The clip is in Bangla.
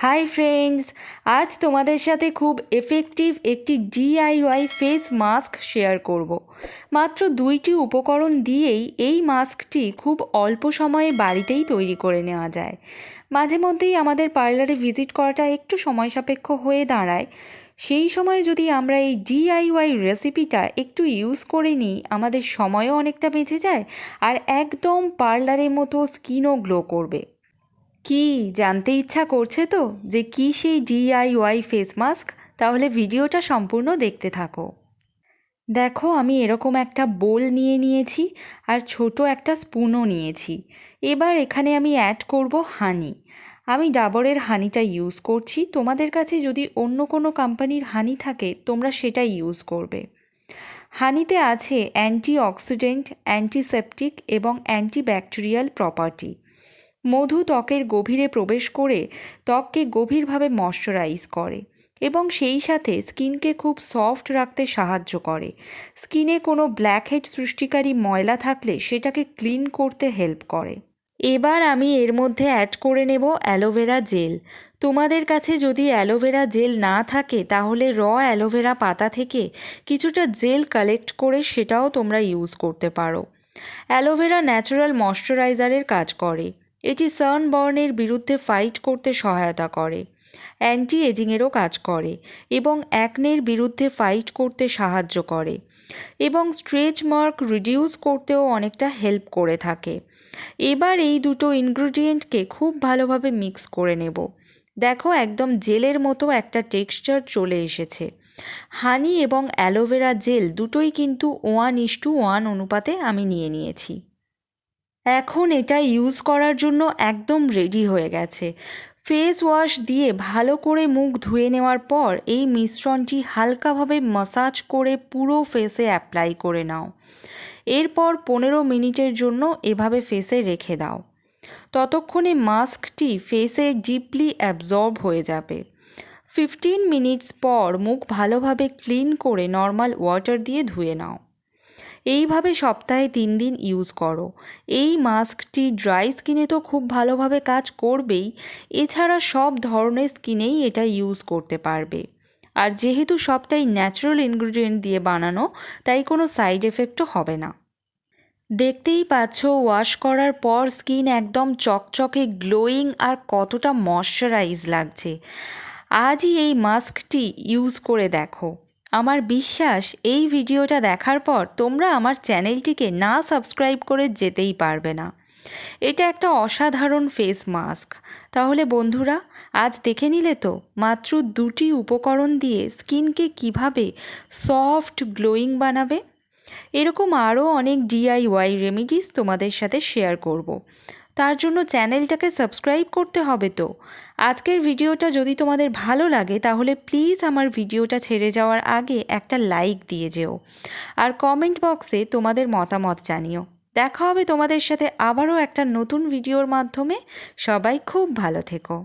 हाई फ्रेंड्स, आज तुम्हारे साथे खूब एफेक्टिव एक DIY फेस मास्क शेयर करब। मात्र 2टी उपकरण दिएई এই মাস্কটি खूब अल्प সময়ে বাড়িতেই তৈরি করে নেওয়া যায়। মাঝে মধ্যেই আমাদের পার্লারে ভিজিট করাটা একটু সময় সাপেক্ষ হয়ে দাঁড়ায়। সেই সময় যদি আমরা এই DIY রেসিপিটা একটু ইউজ করে নিই, আমাদের সময়ও অনেকটা বেঁচে যায় আর একদম পার্লারের মতো স্কিনও গ্লো করবে। কি জানতে ইচ্ছা করছে তো যে কি সেই DIY ফেস মাস্ক? তাহলে ভিডিওটা সম্পূর্ণ দেখতে থাকো। দেখো, আমি এরকম একটা বোল নিয়ে নিয়েছি আর ছোট একটা স্পুনও নিয়েছি। এবার এখানে আমি অ্যাড করব হানি। আমি ডাবরের হানিটা ইউজ করছি। তোমাদের কাছে যদি অন্য কোনো কোম্পানির হানি থাকে তোমরা সেটা ইউজ করবে। হানিতে আছে অ্যান্টিঅক্সিডেন্ট, অ্যান্টিসেপটিক এবং অ্যান্টিব্যাকটেরিয়াল প্রপার্টি। মধু ত্বকের গভীরে প্রবেশ করে ত্বককে গভীরভাবে ময়শ্চারাইজ করে এবং সেই সাথে স্কিনকে খুব সফট রাখতে সাহায্য করে। স্কিনে কোনো ব্ল্যাকহেড সৃষ্টিকারী ময়লা থাকলে সেটাকে ক্লিন করতে হেল্প করে। এবার আমি এর মধ্যে অ্যাড করে নেব অ্যালোভেরা জেল। তোমাদের কাছে যদি অ্যালোভেরা জেল না থাকে তাহলে অ্যালোভেরা পাতা থেকে কিছুটা জেল কালেক্ট করে সেটাও তোমরা ইউজ করতে পারো। অ্যালোভেরা ন্যাচারাল ময়শ্চারাইজারের কাজ করে। এটি সানবার্নের বিরুদ্ধে ফাইট করতে সহায়তা করে, অ্যান্টি এজিংয়েরও কাজ করে এবং অ্যাকনের বিরুদ্ধে ফাইট করতে সাহায্য করে এবং স্ট্রেচ মার্ক রিডিউস করতেও অনেকটা হেল্প করে থাকে। এবার এই দুটো ইনগ্রিডিয়েন্টকে খুব ভালোভাবে মিক্স করে নেব। দেখো, একদম জেলের মতো একটা টেক্সচার চলে এসেছে। হানি এবং অ্যালোভেরা জেল দুটোই কিন্তু 1:1 অনুপাতে আমি নিয়ে নিয়েছি। এখন এটা ইউজ করার জন্য একদম রেডি হয়ে গেছে। ফেস ওয়াশ দিয়ে ভালো করে মুখ ধুয়ে নেওয়ার পর এই মিশ্রণটি হালকাভাবে ম্যাসাজ করে পুরো ফেসে অ্যাপ্লাই করে নাও। এরপর 15 মিনিটের জন্য এভাবে ফেসে রেখে দাও। ততক্ষণে মাস্কটি ফেসে ডিপলি অ্যাবজর্ব হয়ে যাবে। 15 মিনিটস পর মুখ ভালোভাবে ক্লিন করে নর্মাল ওয়াটার দিয়ে ধুয়ে নাও। এইভাবে সপ্তাহে 3 দিন ইউজ করো। এই মাস্কটি ড্রাই স্কিনে তো খুব ভালোভাবে কাজ করবেই, এছাড়া সব ধরনের স্কিনেই এটা ইউজ করতে পারবে। আর যেহেতু সবটাই ন্যাচারাল ইনগ্রিডিয়েন্ট দিয়ে বানানো, তাই কোনো সাইড এফেক্টও হবে না। দেখতেই পাচ্ছ ওয়াশ করার পর স্কিন একদম চকচকে গ্লোয়িং আর কতটা ময়শ্চারাইজ লাগছে। আজই এই মাস্কটি ইউজ করে দেখো। আমার বিশ্বাস এই ভিডিওটা দেখার পর তোমরা আমার চ্যানেলটিকে না সাবস্ক্রাইব করে যেতেই পারবে না। এটা একটা অসাধারণ ফেস মাস্ক। তাহলে বন্ধুরা, আজ দেখে নিলে তো মাত্র 2টি উপকরণ দিয়ে স্কিনকে কিভাবে সফট গ্লোয়িং বানাবে। এরকম আরও অনেক DIY রেমিডিস তোমাদের সাথে শেয়ার করব। তার জন্য চ্যানেলটাকে সাবস্ক্রাইব করতে হবে তো। আজকের ভিডিওটা যদি তোমাদের ভালো লাগে তাহলে প্লিজ আমার ভিডিওটা ছেড়ে যাওয়ার আগে একটা লাইক দিয়ে যেও আর কমেন্ট বক্সে তোমাদের মতামত জানিও। দেখা হবে তোমাদের সাথে আবারও একটা নতুন ভিডিওর মাধ্যমে। সবাই খুব ভালো থেকো।